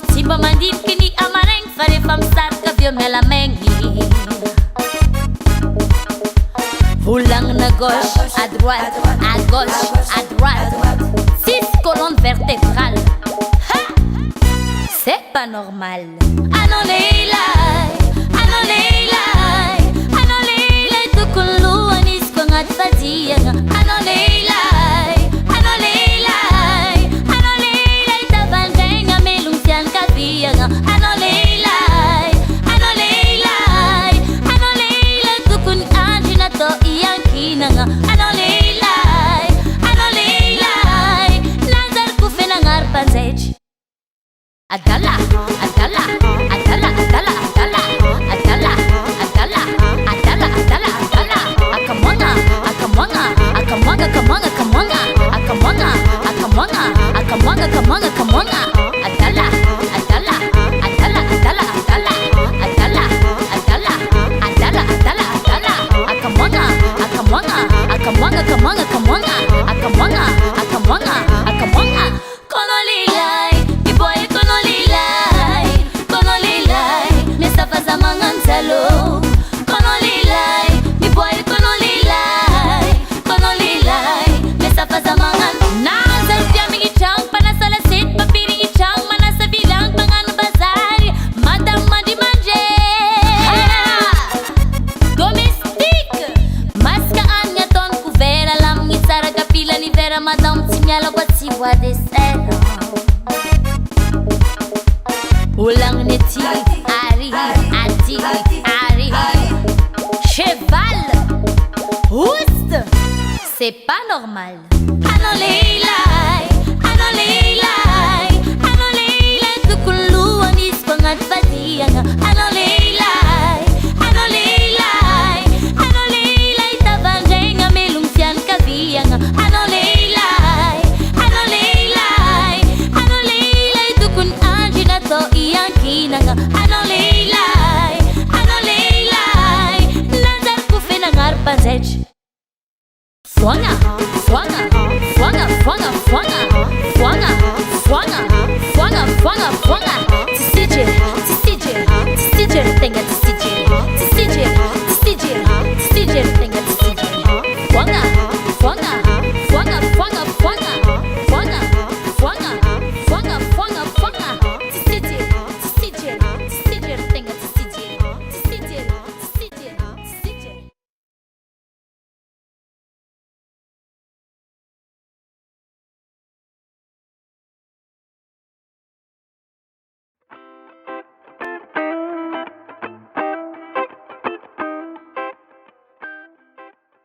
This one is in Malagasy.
Tsy mba mandiniky ny amaregny fa rehefa misaraka avy eo miala maigny. Volagna gauche, à droite, à gauche, à droite. 6 colonnes vertébrales. Ha! C'est pas normal. Ah non, leilai, ah non, leilai, ah non, leilai, tukulu anis ko ngat fadianga. Ah non, leilai, ah non, leilai, ah non, leilai, tabandenga melung sian kabianga. Ah non, leilai, ah non, leilai, ah non, leilai, tukun anjina to iyang kinanga. Ah non, leilai, ah non, leilai, nazar ku fenangar panzej. Adala, adala, adala, adala, adala, adala, adala, adala, adala, adala. Akamwanga, akamwanga, akamwanga, akamwanga, akamwanga, akamwanga, akamwanga, akamwanga, akamwanga, akamwanga. Adala, adala, adala, adala, adala, adala, adala, adala, adala, adala. Akamwanga, akamwanga, akamwanga, akamwanga, akamwanga, akamwanga, akamwanga, akamwanga. Kono lilai, mi boy kono lilai, kono lilai, me safa za manganzalo. Kono lilai, mi boy kono lilai, kono lilai, me safa za mangan. Nazal piami gichang panasala sit papiri gichang manasa bilang pangan bazari madam mandi manje. Domestique, maskaan nga ton kuvera lam ngisara kapila ni vera madam sinyalo kwa siwa de sero. Ulang neti, ari, ati, ari. Cheval, oust, c'est pas normal. Ah non, leilai,